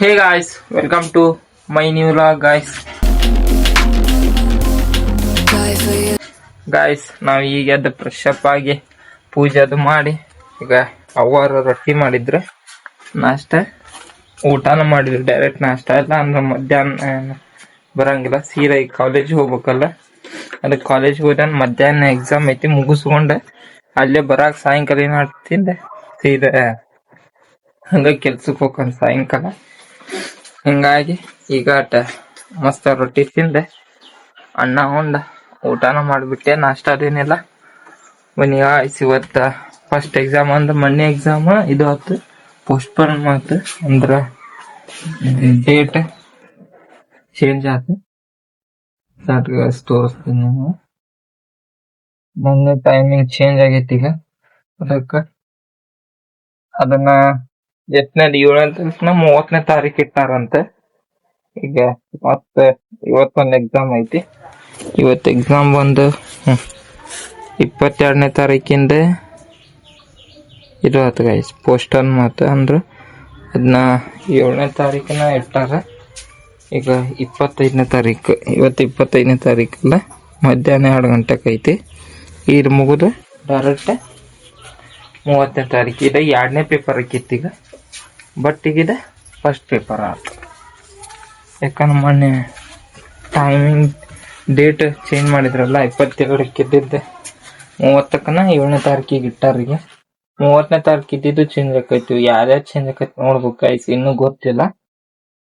Hey guys, welcome to my new vlog guys. Guys ನಾವು ಈಗ ಎದ್ದು ಫ್ರೆಶ್ ಅಪ್ ಆಗಿ ಪೂಜೆ ಅದು ಮಾಡಿ ಈಗ ಅವರು ರೊಟ್ಟಿ ಮಾಡಿದ್ರೆ ನಾಷ್ಟ ಊಟನ ಮಾಡಿದ್ರು. ಡೈರೆಕ್ಟ್ ನಾಷ್ಟ ಇಲ್ಲ ಅಂದ್ರೆ ಮಧ್ಯಾಹ್ನ ಬರಂಗಿಲ್ಲ, ಸೀದಾ ಈಗ ಕಾಲೇಜ್ ಹೋಗ್ಬೇಕಲ್ಲ. ಅದಕ್ಕೆ ಕಾಲೇಜ್ ಹೋದ ಮಧ್ಯಾಹ್ನ ಎಕ್ಸಾಮ್ ಐತಿ ಮುಗಿಸ್ಕೊಂಡೆ ಅಲ್ಲೇ ಬರಾಕ್ ಸಾಯಂಕಾಲ ಏನ್ ಮಾಡ್ತಿದ್ದೆ ಸೀದಾ ಹಂಗ ಕೆಲ್ಸಕ್ಕೆ ಹೋಗ್ಕೊಂಡು ಸಾಯಂಕಾಲ. ಹಿಂಗಾಗಿ ಈಗ ಮಸ್ತ್ ರೊಟ್ಟಿ ತಿಂದೆ, ಅನ್ನ ಉಂಡ ಊಟನ ಮಾಡ್ಬಿಟ್ಟೆ. ನಾಷ್ಟ ಅದೇನಿಲ್ಲ ಬನ್ನಿ ಗಾಯ್ಸ್. ಇವತ್ತ ಫಸ್ಟ್ ಎಕ್ಸಾಮ್ ಅಂದ್ರೆ ಮೊನ್ನೆ ಎಕ್ಸಾಮ್ ಇದು ಆತು ಪೋಸ್ಟ್ಪೋನ್ ಮಾತು ಅಂದ್ರ ಡೇಟ್ ಚೇಂಜ್ ಆತು. ತೋರಿಸ್ತೀನಿ ನೀವು, ಮೊನ್ನೆ ಟೈಮಿಂಗ್ ಚೇಂಜ್ ಆಗೈತಿ ಈಗ. ಅದಕ್ಕ ಅದನ್ನ ಎಷ್ಟನೇ 7ನೇ 30ನೇ ತಾರೀಕು ಇಟ್ಟಾರಂತೆ. ಈಗ ಮತ್ತೆ ಇವತ್ತೊಂದು ಎಕ್ಸಾಮ್ ಐತಿ. ಇವತ್ತು ಎಕ್ಸಾಮ್ ಬಂದು 22ನೇ ತಾರೀಕಿಂದ ಇದು ಆತ ಗೈಸ್ ಪೋಸ್ಟನ್ ಮಾತು ಅಂದ್ರೆ ಅದನ್ನ 7ನೇ ತಾರೀಕಿನ ಇಟ್ಟಾರ. ಈಗ 25ನೇ ತಾರೀಕು, ಇವತ್ತು 25ನೇ ತಾರೀಕಲ್ಲ, ಮಧ್ಯಾಹ್ನ 2 ಗಂಟೆಗೆ ಐತಿ. ಇದು ಮುಗಿದು ಡೈರೆಕ್ಟ್ 30ನೇ ತಾರೀಕು ಇದೆ 2ನೇ ಪೇಪರ್ ಆಕಿತ್ತು ಈಗ. ಬಟ್ ಈಗಿದೆ ಫಸ್ಟ್ ಪೇಪರ್ ಆಯ್ತು. ಯಾಕಂದ್ರೆ ಮೊನ್ನೆ ಟೈಮಿಂಗ್ ಡೇಟ್ ಚೇಂಜ್ ಮಾಡಿದ್ರಲ್ಲ, 22ಕ್ಕೆ ಇದ್ದಿದ್ದೆ 30ಕ್ಕನ 7ನೇ ತಾರೀಕಿಗೆ ಇಟ್ಟಾರಿಗೆ. 30ನೇ ತಾರೀಕು ಇದ್ದಿದ್ದು ಚೇಂಜ್ ಆಕೈತಿ. ಯಾರ್ಯಾರು ಚೇಂಜ್ ಆಕೈತಿ ನೋಡ್ಬೇಕು ಗೈಸ್, ಇನ್ನೂ ಗೊತ್ತಿಲ್ಲ.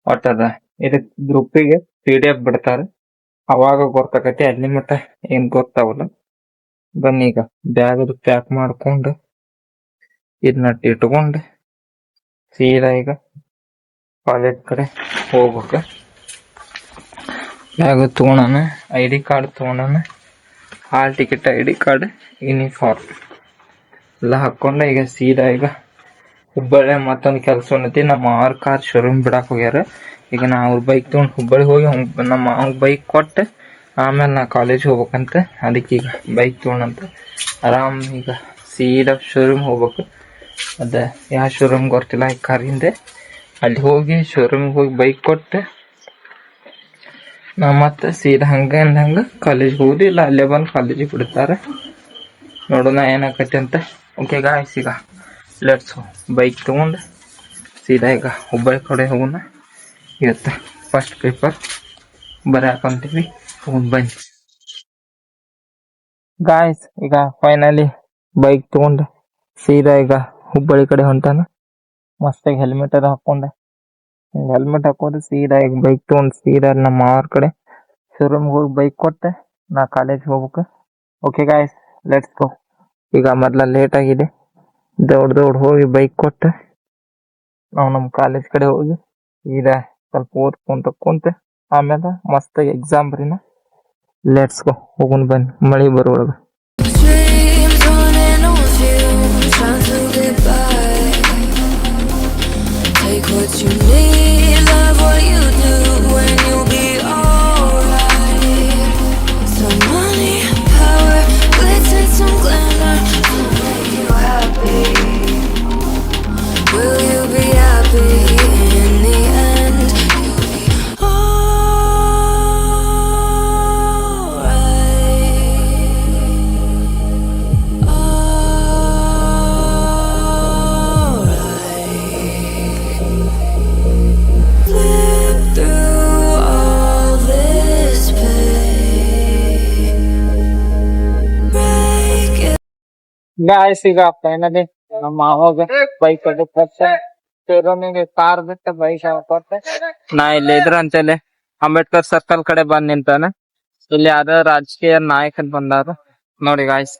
ಒಟ್ಟದ ಇದಕ್ ಗ್ರೂಪಿಗೆ PDF ಬಿಡ್ತಾರೆ, ಅವಾಗ ಗೊತ್ತಾಕೈತಿ. ಅಲ್ಲಿ ಮಟ್ಟ ಏನ್ ಗೊತ್ತಾವಲ್ಲ. ಬನ್ನಿ ಈಗ ಬ್ಯಾಗ್ ಪ್ಯಾಕ್ ಮಾಡ್ಕೊಂಡು ಇದನ್ನ ಇಟ್ಕೊಂಡು ಸೀದಾ ಈಗ ಕಾಲೇಜ್ ಕಡೆ ಹೋಗ್ಬೇಕು. ಬ್ಯಾಗ್ ತಗೋಣ, ID ಕಾರ್ಡ್ ತಗೋಣ, hall ticket, ID card, uniform ಎಲ್ಲ ಹಾಕೊಂಡ ಈಗ ಸೀದಾ ಈಗ ಹುಬ್ಬಳ್ಳಿ ಮತ್ತೊಂದು ಕೆಲಸ ಉನ್ನತಿ. ನಮ್ಮ ಮಾವರ್ ಕಾರ್ ಶೋರೂಮ್ ಬಿಡಾಕ್ ಹೋಗ್ಯಾರ. ಈಗ ನಾ ಅವ್ರ ಬೈಕ್ ತಗೊಂಡು ಹುಬ್ಬಳ್ಳಿ ಹೋಗಿ ನಮ್ಮ ಮಾವನ್ ಬೈಕ್ ಕೊಟ್ಟು ಆಮೇಲೆ ನಾ ಕಾಲೇಜ್ ಹೋಗ್ಬೇಕಂತ. ಅದಕ್ಕೆ ಈಗ ಬೈಕ್ ತಗೊಂಡಂತ ಆರಾಮ್ ಈಗ ಸೀದಾ ಶೋರೂಮ್ ಹೋಗ್ಬೇಕು. ಅದ ಯಾವ ಶೋರೂಮ್ ಗೊತ್ತಿಲ್ಲ, ಈ ಕಾರಿಂದೆ ಅಲ್ಲಿ ಹೋಗಿ ಶೋರೂಮ್ಗೆ ಹೋಗಿ ಬೈಕ್ ಕೊಟ್ಟು ನಾ ಮತ್ತೆ ಸೀದಾ ಹಂಗ ಕಾಲೇಜ್ ಹೋಗುದು. ಇಲ್ಲ ಅಲ್ಲೇ ಬಂದು ಕಾಲೇಜಿಗೆ ಬಿಡ್ತಾರೆ, ನೋಡೋಣ ಏನಾಕತಿ ಅಂತ. ಓಕೆ ಗಾಯ್ಸ್, ಈಗ ಲೆಟ್ಸ್ ಬೈಕ್ ತಗೊಂಡು ಸೀದಾ ಈಗ ಹುಬ್ಬಳ್ಳಿ ಕಡೆ ಹೋಗೋಣ. ಇವತ್ತು ಫಸ್ಟ್ ಪೇಪರ್ ಬರೆಯಾಕಂತೀವಿ, ತಗೊಂಡ್ ಬನ್ನಿ ಗಾಯ್ಸ್. ಈಗ ಫೈನಲಿ ಬೈಕ್ ತಗೊಂಡು ಸೀದಾ ಈಗ ಹುಬ್ಬಳ್ಳಿ ಕಡೆ ಹೊಂಟಾನ. ಮಸ್ತಾಗಿ ಹೆಲ್ಮೆಟ್ ಅದ ಹಾಕೊಂಡೆ, ಹೆಲ್ಮೆಟ್ ಹಾಕೋದು ಸೀದಾ ಈಗ ಬೈಕ್ ತಗೊಂಡು ಸೀದಾ ನಮ್ಮ ಮಾವರ್ ಕಡೆ ಶೋರೂಮ್ಗೆ ಹೋಗಿ ಬೈಕ್ ಕೊಟ್ಟೆ ನಾ ಕಾಲೇಜ್ ಹೋಗ್ಬೇಕು. Okay guys, let's go. ಈಗ ಮೊದ್ಲ ಲೇಟ್ ಆಗಿದೆ, ದೌಡ್ ಹೋಗಿ ಬೈಕ್ ಕೊಟ್ಟು ನಾವು ನಮ್ಮ ಕಾಲೇಜ್ ಕಡೆ ಹೋಗಿ ಸೀದಾ ಸ್ವಲ್ಪ ಓದ್ಕೊಂತ ಆಮೇಲೆ ಮಸ್ತಾಗಿ ಎಕ್ಸಾಮ್ ಬರೀನ. ಲೆಟ್ಸ್ ಗೋ, ಹೋಗೋಣ ಬನ್ನಿ ಮಳಿ ಬರೋಳಗ. Take what you need, love what you do, when you'll be alright. Some money, power, glitz and some glamour to make you happy. Will you be happy in the end? You'll be guys. ಈಗ finally ನಮ್ಮ ಮಾವಾಗ bike ಕೊಟ್ಟೆ, ಶೋರೂಮಿಗೆ car ಬಿಟ್ಟು bike ಕೊಟ್ಟೆ. ನಾ ಇಲ್ಲಿ ಇದ್ರ ಅಂತೇಳಿ Ambedkar circle ಕಡೆ ಬಂದ್ ನಿಂತಾನೆ. ಇಲ್ಲಿ ಯಾರ ರಾಜಕೀಯ ನಾಯಕರು ಬಂದಾರ ನೋಡಿ ಗಾಯ್ಸ್,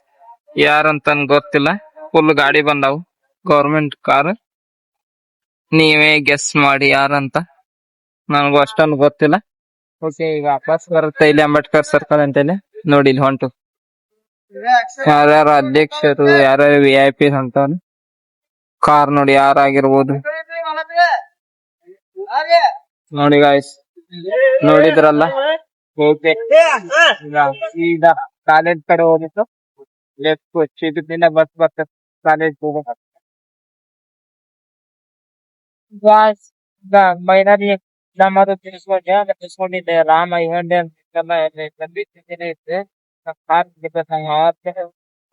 ಯಾರಂತ ಗೊತ್ತಿಲ್ಲ. ಫುಲ್ ಗಾಡಿ ಬಂದಾವು, ಗೌರ್ಮೆಂಟ್ ಕಾರ್. ನೀವೇ ಗೆಸ್ ಮಾಡಿ ಯಾರಂತ, ನನಗೂ ಅಷ್ಟೊಂದು ಗೊತ್ತಿಲ್ಲ. ಓಕೆ, ಈಗ ವಾಪಸ್ ಬರುತ್ತೆ ಇಲ್ಲಿ ಅಂಬೇಡ್ಕರ್ ಸರ್ಕಲ್ ಅಂತೇಳಿ. ನೋಡಿ ಇಲ್ಲಿ ಹೊಂಟು ಯಾರ್ಯಾರ ಅಧ್ಯಕ್ಷರು, ಯಾರ್ಯಾರು VIP ಅಂತ ಕಾರ್ ನೋಡಿ ಯಾರಾಗಿರ್ಬೋದು ನೋಡಿ ಗಾಯ್ಸ್. ನೋಡಿದ್ರಲ್ಲ, ಈಗ ಕಾಲೇಜ್ ಕಡೆ ಹೋಗಿತ್ತು. ಚಿತ್ರದಿಂದ ಬಸ್ ಬರ್ತದೆ ಕಾಲೇಜ್ ಹೋಗ್ಬೇಕು. ಈಗ ಮೈನಾರಿ ನಮ್ಮದು ತಿಳ್ಸ್ಕೊಂಡೆ ತಿಳ್ಸ್ಕೊಂಡಿದ್ದೆ ರಾಮ ಇವಂಡೆ ಅಂತೆಲ್ಲ ನಂಬಿಕೆ ಇತ್ತು ಕಾರ್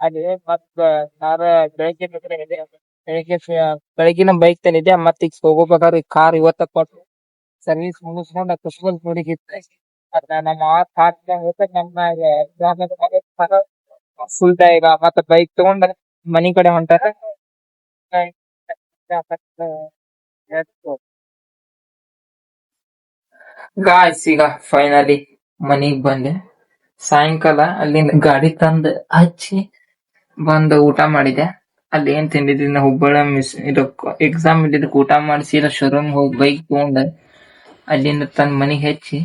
ಅಲ್ಲಿ ಮತ್ತ ಕಾರ್ ಬೆಳಗ್ಗೆ ಬೆಳಗ್ಗೆ ಬೆಳಗಿನ ಬೈಕ್ ತಂದಿದ್ದೆ ಮತ್ತೆ ಈಗ ಹೋಗ್ಬೇಕಾದ್ರೆ ಕಾರ್ ಇವತ್ತ ಕೊಟ್ಟು ಸರ್ವಿಸ್ ಮುಗಿಸ್ಕೊಂಡು ಕುಸ್ಕೊಂಡ್ ನೋಡಿಗಿತ್ತು ಅದ್ನ ನಮ್ಮ ನಮ್ಮ ಫುಲ್ ಈಗ ಮತ್ತೆ ಬೈಕ್ ತಗೊಂಡ ಮನಿ ಕಡೆ ಹೊಂಟಾರ ಗಾಯ್ಸ್ ಈಗ ಫೈನಲಿ ಮನಿಗ್ ಬಂದೆ. ಸಾಯಂಕಾಲ ಅಲ್ಲಿಂದ ಗಾಡಿ ತಂದ್ ಹಚ್ಚಿ ಬಂದು ಊಟ ಮಾಡಿದೆ. ಅಲ್ಲಿ ಏನ್ ತಿಂದಿದ್ವಿ ನಾ ಹುಬ್ಬಳ್ಳಿ ಮಿಸ್ ಇದು ಎಕ್ಸಾಮ್ ಇದ್ದಿದ್ದಕ್ಕೆ ಊಟ ಮಾಡಿಸಿ ಇಲ್ಲ ಶೋರೂಮ್ ಹೋಗಿ ಬೈಕ್ ತಗೊಂಡ ಅಲ್ಲಿಂದ ತಂದ್ ಮನಿಗ್ ಹಚ್ಚಿ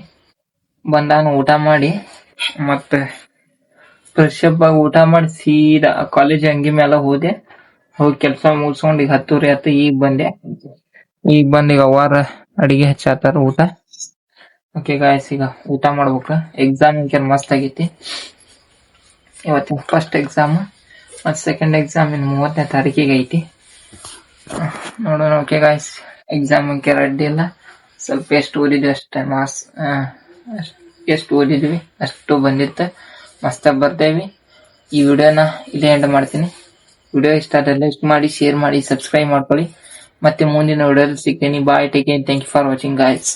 ಬಂದಾನ ಊಟ ಮಾಡಿ ಮತ್ತೆ ಫ್ರೆಶ್ ಅಪ್ ಆಗಿ ಊಟ ಮಾಡಿ ಸೀದಾ ಕಾಲೇಜ್ ಅಂಗಿ ಮೇಲೆ ಹೋದೆ. ಹೋಗಿ ಕೆಲ್ಸ ಮುಗಿಸ್ಕೊಂಡು ಈಗ 10:30 ಆಯ್ತು. ಈಗ ಬಂದ್ ಈಗ ಅವ್ವಾರ ಅಡಿಗೆ ಹಚ್ಚಾತಾರ ಊಟ. ಓಕೆ ಗಾಯ್ಸ್ ಈಗ ಊಟ ಮಾಡ್ಬೇಕು. ಎಕ್ಸಾಮ್ ಮಸ್ತ್ ಆಗೈತಿ. ಇವತ್ತಿನ ಫಸ್ಟ್ ಎಕ್ಸಾಮ್ ಮತ್ತು ಸೆಕೆಂಡ್ ಎಕ್ಸಾಮ್ ಇನ್ನು 30ನೇ ತಾರೀಕಿಗೆ ಐತಿ. ನೋಡೋಣ. ಓಕೆ ಗಾಯ್ಸ್ ಎಕ್ಸಾಮ್ ರೆಡಿ ಇಲ್ಲ. ಸ್ವಲ್ಪ ಎಷ್ಟು ಓದಿದ್ವಿ ಅಷ್ಟೇ ಮಾರ್ಕ್ಸ್ ಎಷ್ಟು ಓದಿದ್ವಿ ಅಷ್ಟು ಬಂದಿತ್ತು. ಮಸ್ತಾಗಿ ಬರ್ತೇವಿ. ಈ ವಿಡಿಯೋನ ಇಲ್ಲೇ ಎಂಡ್ ಮಾಡ್ತೀನಿ. ವಿಡಿಯೋ ಇಷ್ಟ ಆದ್ರೆ ಇಷ್ಟ ಮಾಡಿ, ಶೇರ್ ಮಾಡಿ, ಸಬ್ಸ್ಕ್ರೈಬ್ ಮಾಡ್ಕೊಳ್ಳಿ. ಮತ್ತೆ ಮುಂದಿನ ವಿಡಿಯೋದಲ್ಲಿ ಸಿಗ್ತೀನಿ. Bye, take care, thank you for watching guys.